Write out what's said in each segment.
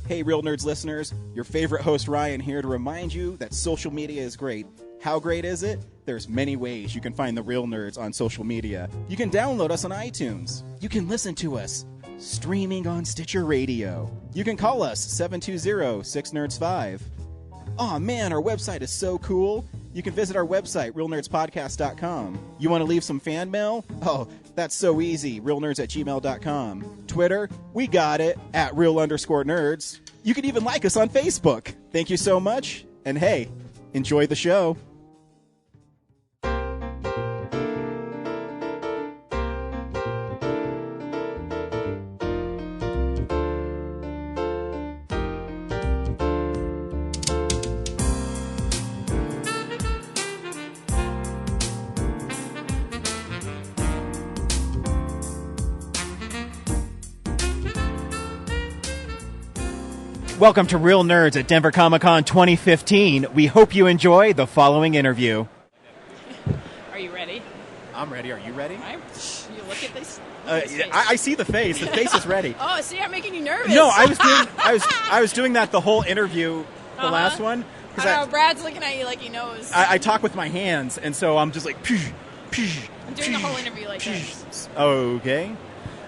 Hey, Real Nerds listeners, your favorite host Ryan here to remind you that social media is great. How great is it? There's many ways you can find the Real Nerds on social media. You can download us on iTunes. You can listen to us streaming on Stitcher Radio. You can call us 720-6nerds5. Aw man, our website is so cool. You can visit our website, realnerdspodcast.com. You want to leave some fan mail? Oh, that's so easy, realnerds@gmail.com. Twitter, we got it, @real_nerds. You can even like us on Facebook. Thank you so much, and hey, enjoy the show. Welcome to Real Nerds at Denver Comic-Con 2015. We hope you enjoy the following interview. Are you ready? I'm ready. Are you ready? You look at this. I see the face. The face is ready. Oh, see, I'm making you nervous. No, I was doing that the whole interview, the last one. I know, Brad's looking at you like he knows. I talk with my hands, and so I'm just like, psh, psh, I'm doing the whole interview like this. Okay.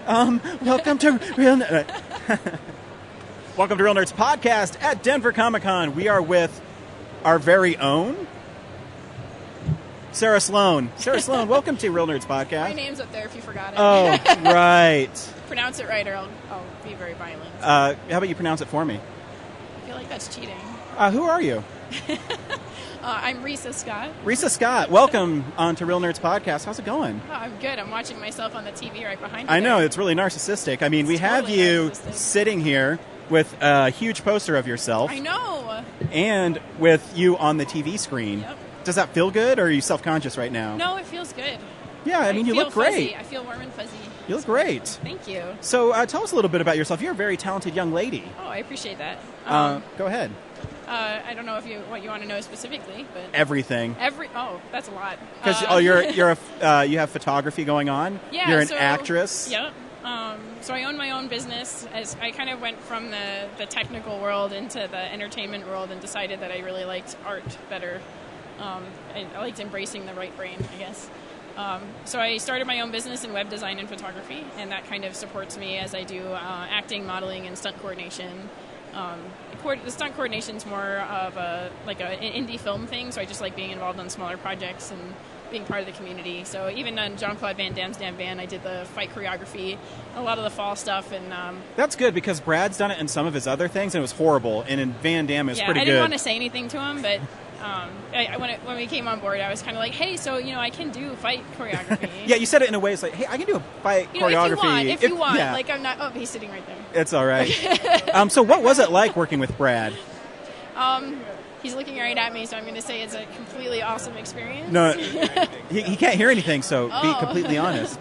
Welcome to Real Welcome to Real Nerds Podcast at Denver Comic-Con. We are with our very own Sarah Sloan. Sarah Sloan, welcome to Real Nerds Podcast. My name's up there if you forgot it. Oh, right. Pronounce it right or I'll be very violent. How about you pronounce it for me? I feel like that's cheating. Who are you? I'm Risa Scott. Risa Scott, welcome on to Real Nerds Podcast. How's it going? Oh, I'm good. I'm watching myself on the TV right behind me. I know, it's really narcissistic. I mean, we have you sitting here with a huge poster of yourself. I know. And with you on the TV screen. Yep. Does that feel good, or are you self-conscious right now? No, it feels good. Yeah, I mean, you look great. Fuzzy. I feel warm and fuzzy. You look great. Thank you. So tell us a little bit about yourself. You're a very talented young lady. Oh, I appreciate that. Go ahead. I don't know what you want to know specifically, but everything. Oh, that's a lot. Because you have photography going on. Yeah, you're an actress. Yep. So I own my own business. As I kind of went from the technical world into the entertainment world, and decided that I really liked art better. I liked embracing the right brain, I guess. So I started my own business in web design and photography, and that kind of supports me as I do acting, modeling, and stunt coordination. The stunt coordination is more of an indie film thing, so I just like being involved on smaller projects and being part of the community. So even on Jean-Claude Van Damme's Damn Band, I did the fight choreography, a lot of the fall stuff. And that's good, because Brad's done it in some of his other things, and it was horrible. And in Van Damme, it was pretty good. I didn't want to say anything to him, but when we came on board, I was kind of like, hey, so, I can do fight choreography. Yeah, you said it in a way, it's like, hey, I can do a fight choreography. If you want. Yeah. Like, I'm not, oh, he's sitting right there. It's all right. So what was it like working with Brad? He's looking right at me, so I'm going to say it's a completely awesome experience. No, he can't hear anything, so be completely honest.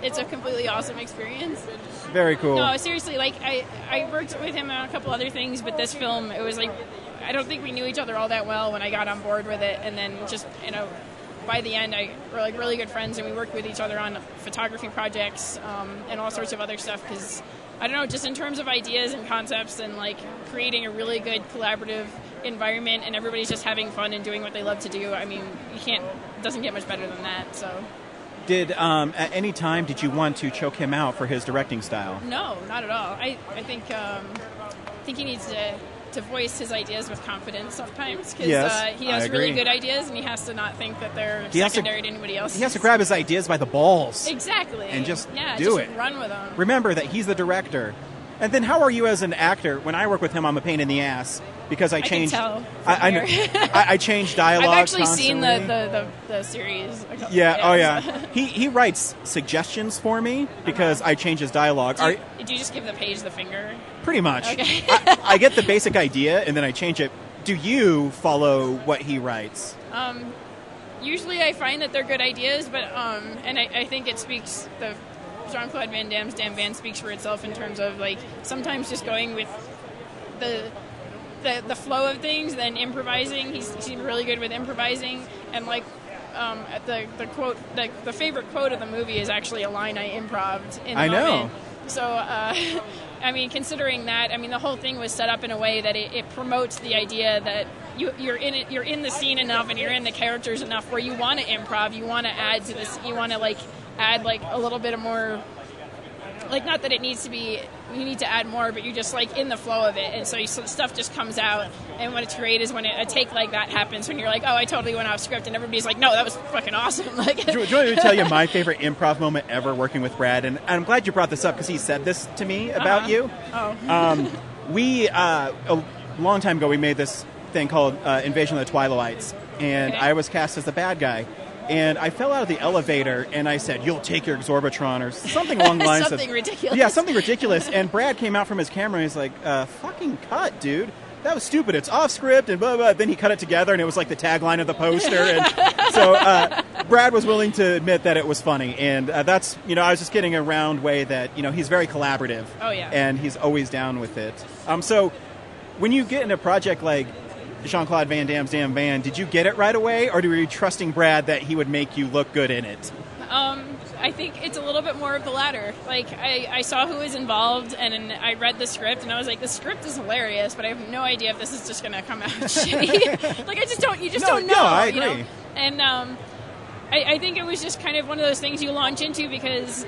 It's a completely awesome experience. Very cool. No, seriously, like, I worked with him on a couple other things, but this film, it was like, I don't think we knew each other all that well when I got on board with it, and then just, by the end, we're like really good friends, and we worked with each other on photography projects and all sorts of other stuff, because, I don't know, just in terms of ideas and concepts and, like, creating a really good collaborative environment, and everybody's just having fun and doing what they love to do. I mean, it doesn't get much better than that, so. Did, at any time, did you want to choke him out for his directing style? No, not at all. I think he needs to voice his ideas with confidence sometimes, because he has really good ideas, and he has to not think that they're secondary to anybody else. He has to grab his ideas by the balls. Exactly. And just do it. Run with them. Remember that he's the director. And then how are you as an actor? When I work with him, I'm a pain in the ass, because I change. I change dialogue. I've actually constantly. seen the series. Yeah. Oh yeah. He writes suggestions for me because I change his dialogue. Do you just give the page the finger? Pretty much. Okay. I get the basic idea and then I change it. Do you follow what he writes? Usually I find that they're good ideas, but and I think it speaks the Jean-Claude Van Damme's Damn Band speaks for itself in terms of, like, sometimes just going with the flow of things, then improvising. He's really good with improvising, and, like, the quote, the favorite quote of the movie is actually a line I improv'd in the moment. I know. So I mean, considering that, I mean, the whole thing was set up in a way that it promotes the idea that you're in the scene enough and you're in the characters enough where you want to improv, you want to add to this, you want to like add like a little bit of more, like not that it needs to be, you need to add more, but you're just like in the flow of it, and so stuff just comes out. And what it's great is when a take like that happens, when you're like, oh, I totally went off script, and everybody's like, no, that was fucking awesome. Like, do you want me to tell you my favorite improv moment ever working with Brad? And I'm glad you brought this up because he said this to me about you. Oh. We a long time ago we made this thing called Invasion of the Twilights, and Okay. I was cast as the bad guy. And I fell out of the elevator, and I said, "You'll take your Exorbitron," or something along the lines of... Something ridiculous. Yeah, something ridiculous. And Brad came out from his camera, and he's like, fucking cut, dude. That was stupid. It's off script, and blah, blah. Then he cut it together, and it was like the tagline of the poster. And so Brad was willing to admit that it was funny. And that's, I was just getting a round way that, he's very collaborative. Oh, yeah. And he's always down with it. So when you get in a project like Jean-Claude Van Damme's Damn Van, did you get it right away, or were you trusting Brad that he would make you look good in it? I think it's a little bit more of the latter. Like, I saw who was involved, and I read the script, and I was like, the script is hilarious, but I have no idea if this is just going to come out shitty. Like, you just don't know. No, I agree. And I think it was just kind of one of those things you launch into because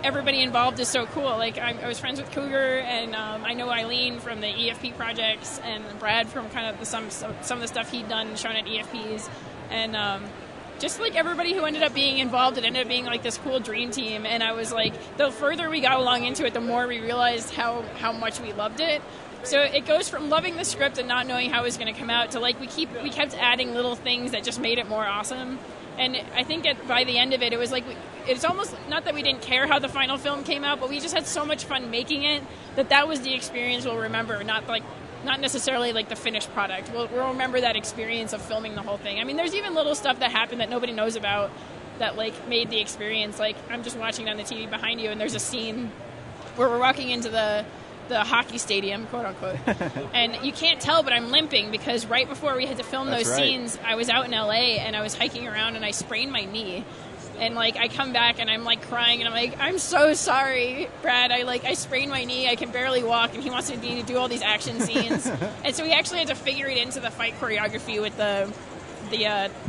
everybody involved is so cool. Like, I was friends with Cougar, and I know Eileen from the EFP projects, and Brad from kind of some of the stuff he'd done shown at EFPs, and just like everybody who ended up being involved, it ended up being like this cool dream team. And I was like, the further we got along into it, the more we realized how much we loved it. So it goes from loving the script and not knowing how it was going to come out to like we kept adding little things that just made it more awesome. And I think by the end of it, it was like it's almost not that we didn't care how the final film came out, but we just had so much fun making it that was the experience we'll remember, not necessarily like the finished product. We'll remember that experience of filming the whole thing. I mean, there's even little stuff that happened that nobody knows about that like made the experience. Like, I'm just watching on the TV behind you, and there's a scene where we're walking into the hockey stadium, quote unquote, and you can't tell, but I'm limping because right before we had to film those scenes, I was out in LA and I was hiking around and I sprained my knee. And like I come back and I'm like crying and I'm like, I'm so sorry, Brad. I sprained my knee. I can barely walk, and he wants me to do all these action scenes. And so we actually had to figure it into the fight choreography with the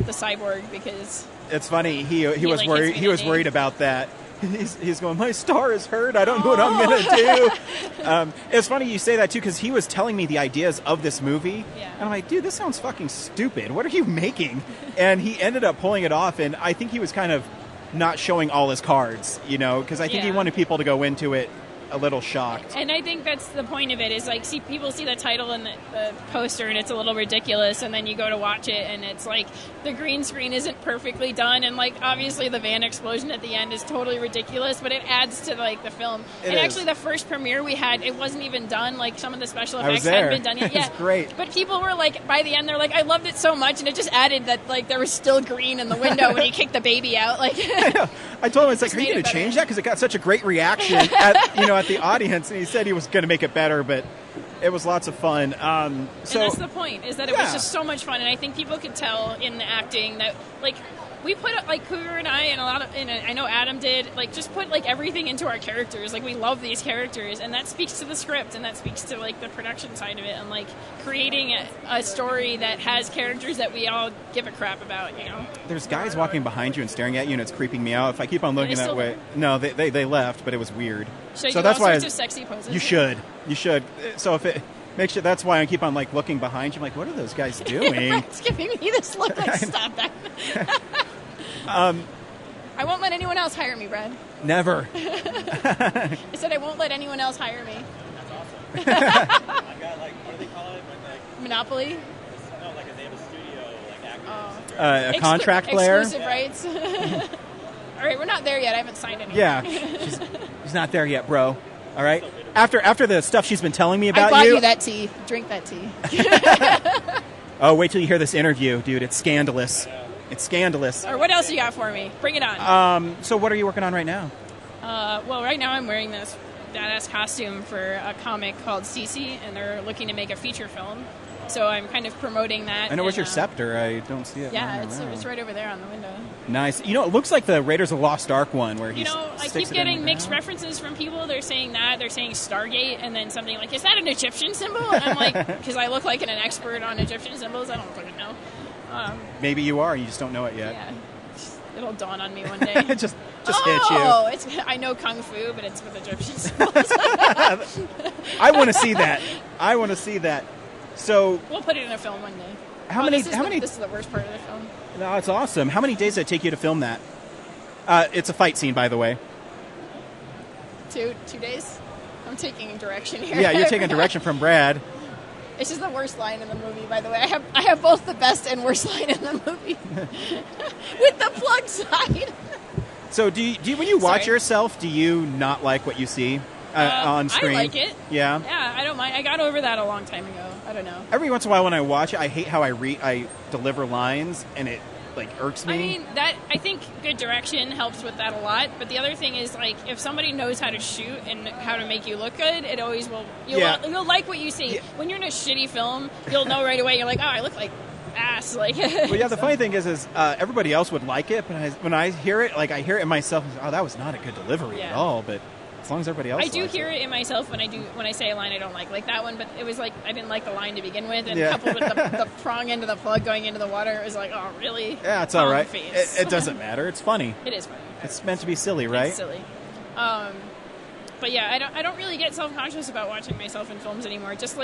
cyborg because it's funny. He was like, worried. He was worried about that. He's going, my star is hurt. I don't know what I'm going to do. It's funny you say that, too, because he was telling me the ideas of this movie. Yeah. And I'm like, dude, this sounds fucking stupid. What are you making? And he ended up pulling it off, and I think he was kind of not showing all his cards, because I think he wanted people to go into it a little shocked. And I think that's the point of it, is like, people see the title and the poster and it's a little ridiculous, and then you go to watch it and it's like the green screen isn't perfectly done, and like obviously the van explosion at the end is totally ridiculous, but it adds to like the film. Actually the first premiere we had, it wasn't even done, like some of the special effects hadn't been done yet. It's great. But people were like, by the end they're like, I loved it so much, and it just added that like there was still green in the window when he kicked the baby out. Like I told him, it's like, are you going to change that? Because it got such a great reaction at the audience, and he said he was going to make it better, but it was lots of fun. And that's the point, is that it was just so much fun, and I think people could tell in the acting that, like, we put, like, Cougar and I, and I know Adam did, like, just put, like, everything into our characters. Like, we love these characters, and that speaks to the script, and that speaks to, like, the production side of it, and, like, creating a story that has characters that we all give a crap about, There's guys walking behind you and staring at you, and it's creeping me out. If I keep on looking that way... there? No, they left, but it was weird. Should so I do that's all why sorts of sexy poses? You should. So if it... Make sure, that's why I keep on like looking behind you. I'm like, what are those guys doing? Brad's giving me this look like, stop that. I won't let anyone else hire me, Brad. Never. I said I won't let anyone else hire me. That's awesome. I got like, what do they call it? Monopoly? No, like they have a studio, like actors. A contract player? Exclusive rights. All right, we're not there yet. I haven't signed anything. Yeah. She's not there yet, bro. All right? After the stuff she's been telling me about I bought you that tea. Drink that tea. Oh, wait till you hear this interview, dude. It's scandalous. It's scandalous. Or what else you got for me? Bring it on. So what are you working on right now? Well, right now I'm wearing this badass costume for a comic called Cece, and they're looking to make a feature film. So I'm kind of promoting that. I know, where's your scepter? I don't see it. Yeah, it's right over there on the window. Nice. You know, it looks like the Raiders of the Lost Ark one where he I keep getting mixed references from people. They're saying that. They're saying Stargate, and then something like, is that an Egyptian symbol? And I'm like, because I look like an expert on Egyptian symbols. I don't fucking know. Maybe you are. You just don't know it yet. Yeah. It'll dawn on me one day. just hit you. Oh, I know Kung Fu, but it's with Egyptian symbols. I want to see that. So we'll put it in a film one day. How many? This is the worst part of the film. No, it's awesome. How many days did it take you to film that? It's a fight scene, by the way. 2 days. I'm taking direction here. Yeah, you're taking direction from Brad. It's just the worst line in the movie, by the way. I have both the best and worst line in the movie. With the plug side. So do you when you watch yourself, do you not like what you see on screen? I like it. Yeah? Yeah, I don't mind. I got over that a long time ago. I don't know. Every once in a while when I watch it, I hate how I deliver lines, and it irks me. I mean, I think good direction helps with that a lot. But the other thing is, if somebody knows how to shoot and how to make you look good, it always will. You'll like what you see. Yeah. When you're in a shitty film, you'll know right away. You're like, oh, I look like ass. Well, yeah. The funny thing is everybody else would like it, but when I hear it, I hear it in myself. Oh, that was not a good delivery at all. But as long as everybody else, I do hear it in myself when I say a line I don't like that one. But it was I didn't like the line to begin with, and coupled with the prong end of the plug going into the water, it was like, oh, really? Yeah, it's all right. It doesn't matter. It's funny. It is funny. It's meant to be silly, right? It's silly. But yeah, I don't really get self-conscious about watching myself in films anymore. Just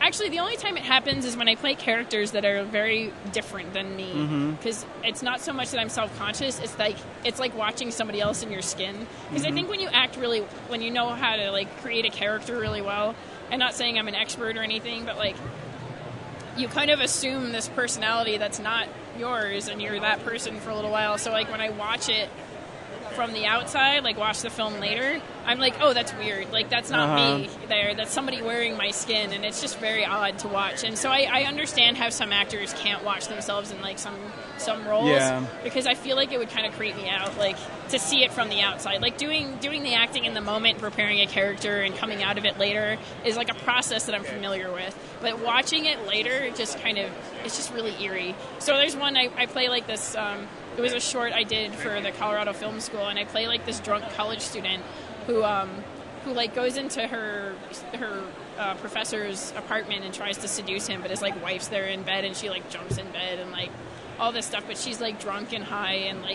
actually, the only time it happens is when I play characters that are very different than me. Because it's not so much that I'm self-conscious. It's like watching somebody else in your skin. Because I think when you act when you know how to create a character really well, and not saying I'm an expert or anything, but you kind of assume this personality that's not yours, and you're that person for a little while. So when I watch it from the outside, watch the film later, I'm like, oh, that's weird. That's not me there. That's somebody wearing my skin, and it's just very odd to watch. And so I understand how some actors can't watch themselves in some roles, because I feel like it would kind of creep me out, to see it from the outside. Doing the acting in the moment, preparing a character, and coming out of it later is a process that I'm familiar with. But watching it later, it's just really eerie. So there's one I play this. It was a short I did for the Colorado Film School, and I play this drunk college student who goes into her professor's apartment and tries to seduce him, but his wife's there in bed, and she jumps in bed and all this stuff, but she's drunk and high, and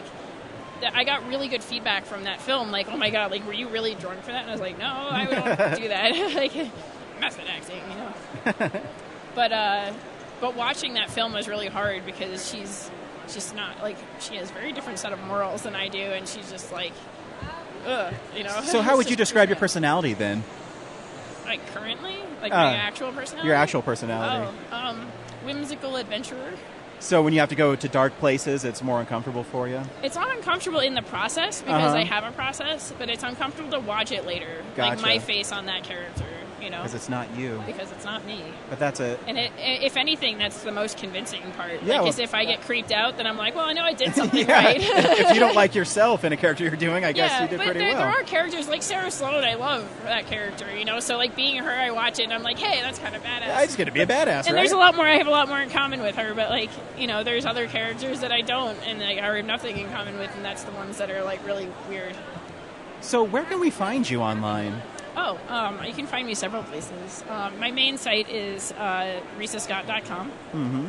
I got really good feedback from that film. Oh my god, were you really drunk for that? And I was like, no, I wouldn't do that. Method acting, But watching that film was really hard because she's just not she has a very different set of morals than I do, and she's just ugh, So how would you describe your personality then? Currently? My actual personality? Your actual personality. Whimsical adventurer. So when you have to go to dark places, it's more uncomfortable for you? It's not uncomfortable in the process, because I have a process, but it's uncomfortable to watch it later. Gotcha. My face on that character. Because it's not you. Because it's not me. But that's it. And if anything, that's the most convincing part. Because if I get creeped out, then I'm like, well, I know I did something right. If you don't like yourself in a character you're doing, I guess you did pretty well. There are characters like Sarah Sloan. I love that character, So being her, I watch it and I'm like, hey, that's kind of badass. Yeah, I just get to be a badass, and there's a lot more. I have a lot more in common with her, but there's other characters that I don't, and I have nothing in common with, and that's the ones that are really weird. So where can we find you online? You can find me several places. My main site is risascott.com,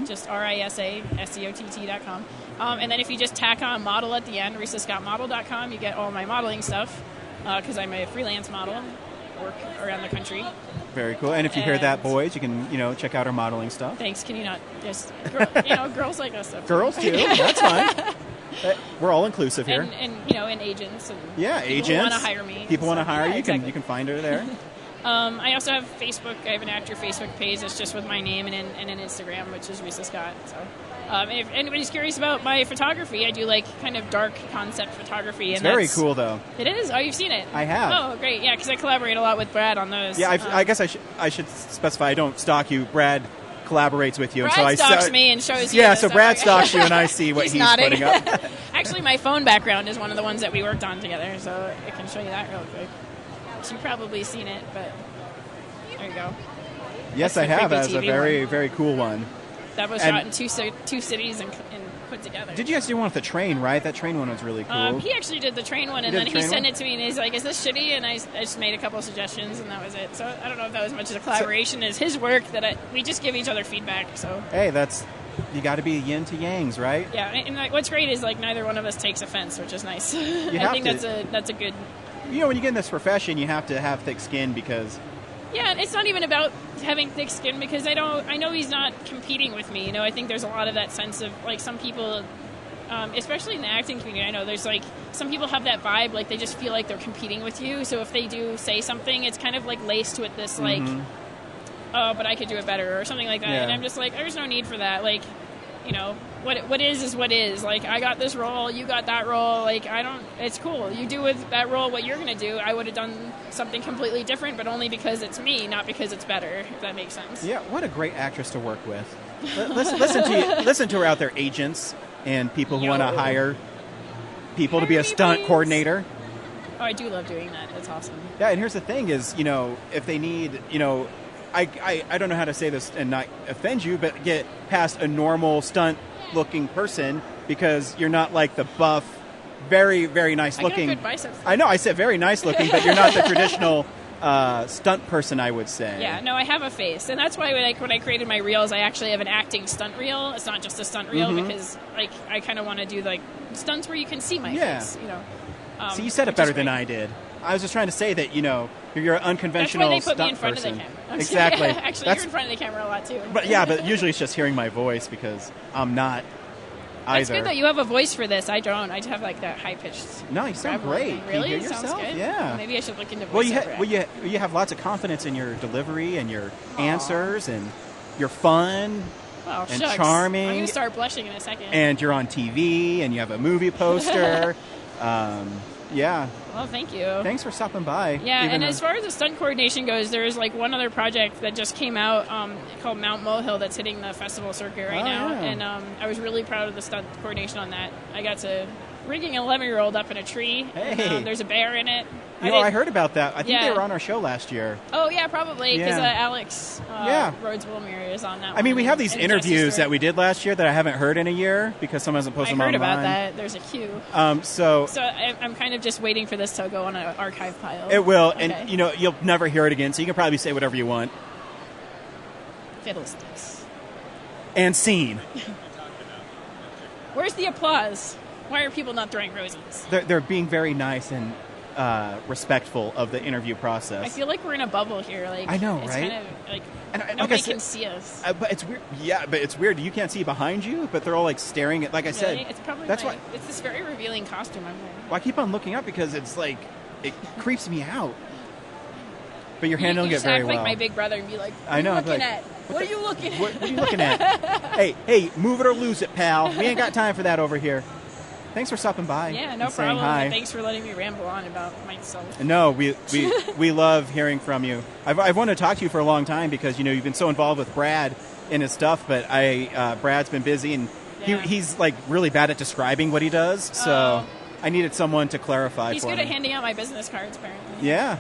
just RISASCOTT.com. And then if you just tack on model at the end, risascottmodel.com, you get all my modeling stuff, because I'm a freelance model, work around the country. Very cool. And if you hear that, boys, you can, check out our modeling stuff. Thanks. Can you not just, girls like us. Girls too. That's fine. We're all inclusive here. And agents. And agents. People want to hire me. People want to hire you. Exactly. You can find her there. I also have Facebook. I have an actor Facebook page that's just with my name, and an Instagram, which is Risa Scott. So, if anybody's curious about my photography, I do kind of dark concept photography. It's very cool, though. It is. Oh, you've seen it? I have. Oh, great. Yeah, because I collaborate a lot with Brad on those. Yeah, I guess I should specify. I don't stalk you. Brad collaborates with you. Brad stalks me and shows you. Yeah, so Brad stalks you and I see what he's putting up. Actually, my phone background is one of the ones that we worked on together, so I can show you that real quick. You've probably seen it, but there you go. Yes, That's I the have. creepy That's a TV very, one. very cool one. That was And- shot in two cities and put together. Did you guys do one with the train, right? That train one was really cool. He actually did the train one, and did then the he train sent one? it to me, and he's like, "Is this shitty?" And I just made a couple of suggestions, and that was it. So I don't know if that was much as a collaboration as his work. We just give each other feedback. So Hey, you got to be yin to yangs, right? yeah, and like, what's great is like neither one of us takes offense, which is nice. I have think to. that's a good. You know, when you get in this profession, you have to have thick skin because Yeah, it's not even about having thick skin because I know he's not competing with me. You know, I think there's a lot of that sense of like some people, especially in the acting community. I know there's like some people have that vibe, like they just feel like they're competing with you. So if they do say something, it's kind of like laced with this like, oh, but I could do it better or something like that. Yeah. And I'm just like, there's no need for that. Like, you know, what is what is. Like, I got this role, you got that role. Like, it's cool. You do with that role what you're going to do. I would have done something completely different, but only because it's me, not because it's better, if that makes sense. Yeah, what a great actress to work with. Listen to her out there, agents and people who want to hire people to be a stunt coordinator. Oh, I do love doing that. That's awesome. Yeah, and here's the thing is, you know, if they need, you know, I don't know how to say this and not offend you, but get past a normal stunt-looking person because you're not like the buff, very, very nice-looking. I got good biceps. I know, I said very nice-looking, but you're not the traditional stunt person, I would say. Yeah, no, I have a face, and that's why when I created my reels, I actually have an acting stunt reel. It's not just a stunt reel because like I kind of want to do like stunts where you can see my face. You know. See, you said it which better is than great. I did. I was just trying to say that, you know, you're an That's unconventional why they put stunt me in front person. of the camera. I'm Exactly. Actually, That's- you're in front of the camera a lot too. But usually it's just hearing my voice because I'm not either. That's good though. You have a voice for this. I don't. I just have like that high pitched. No, you sound great. Really? Can you hear Sounds yourself? good. Yeah. Maybe I should look into Well, voiceover. you have lots of confidence in your delivery and your answers, and you're fun, Oh, and shucks. charming. I'm gonna start blushing in a second. and you're on TV, and you have a movie poster. Yeah. Well, thank you. Thanks for stopping by. Yeah, Even and though- as far as the stunt coordination goes, there's like one other project that just came out called Mount Mohill that's hitting the festival circuit right now, yeah. and I was really proud of the stunt coordination on that. I got to rigging an 11-year-old up in a tree. Hey. And, there's a bear in it. I heard about that. I think they Yeah. were on our show last year. Oh yeah, probably because Yeah. Alex Yeah. Rhodes Wilmere is on that. I mean, one, we have these and interviews Jesse that we did last year that I haven't heard in a year because someone hasn't Stewart. posted I them heard online. about that. There's a queue. So So I'm kind of just waiting for this to go on an archive pile. it will, Okay. and you know you'll never hear it again. So you can probably say whatever you want. Fiddlesticks. And scene. Where's the applause? Why are people not throwing roses? They're being very nice and respectful of the interview process. I feel like we're in a bubble here. Like I know, it's right? Kind of like And like I nobody said- can see us. But it's weird. Yeah, but it's weird. You can't see behind you, but they're all like staring at. Like I said, Really? It's probably that's my, why. it's this very revealing costume I'm wearing. Well, I keep on looking up because it's like it creeps me out. But you're handling you it just very act well. like my big brother and be like, what I know, are you looking like, at? What are you looking at? What are you looking at? hey, move it or lose it, pal. We ain't got time for that over here. Thanks for stopping by. Yeah, no and saying problem. hi. And thanks for letting me ramble on about myself. No, we love hearing from you. I've wanted to talk to you for a long time because you know you've been so involved with Brad in his stuff, but Brad's been busy and Yeah. he's like really bad at describing what he does. So I needed someone to clarify. He's for good me. at handing out my business cards, apparently. Yeah.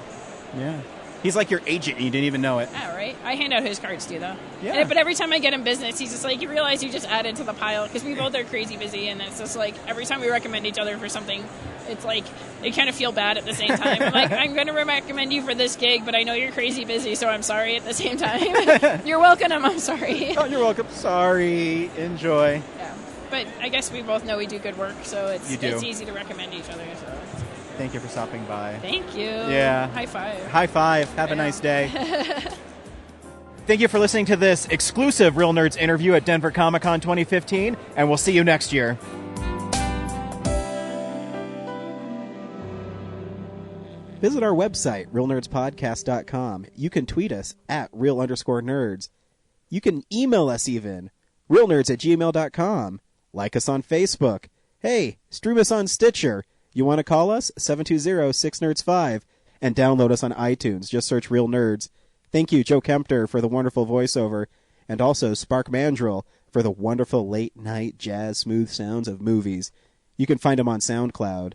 He's like your agent and you didn't even know it. Yeah, right? I hand out his cards too, though. Yeah. But every time I get him business, he's just like, you realize you just added to the pile because we both are crazy busy, and it's just like every time we recommend each other for something, it's like you kind of feel bad at the same time. I'm like, I'm going to recommend you for this gig, but I know you're crazy busy, so I'm sorry at the same time. You're welcome. I'm sorry. Oh, you're welcome. Sorry. Enjoy. Yeah. But I guess we both know we do good work, so it's You do. it's easy to recommend each other. So Thank you for stopping by. thank you. Yeah. High five. High five. Have a Yeah. nice day. Thank you for listening to this exclusive Real Nerds interview at Denver Comic Con 2015, and we'll see you next year. Visit our website, realnerdspodcast.com. You can tweet us at real_nerds. You can email us even, realnerds@gmail.com. Like us on Facebook. Hey, stream us on Stitcher. You want to call us? 720-6nerds5. And download us on iTunes. Just search Real Nerds. Thank you, Joe Kempter, for the wonderful voiceover. And also Spark Mandrill for the wonderful late-night jazz smooth sounds of movies. You can find them on SoundCloud.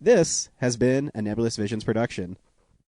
This has been a Nebulous Visions production.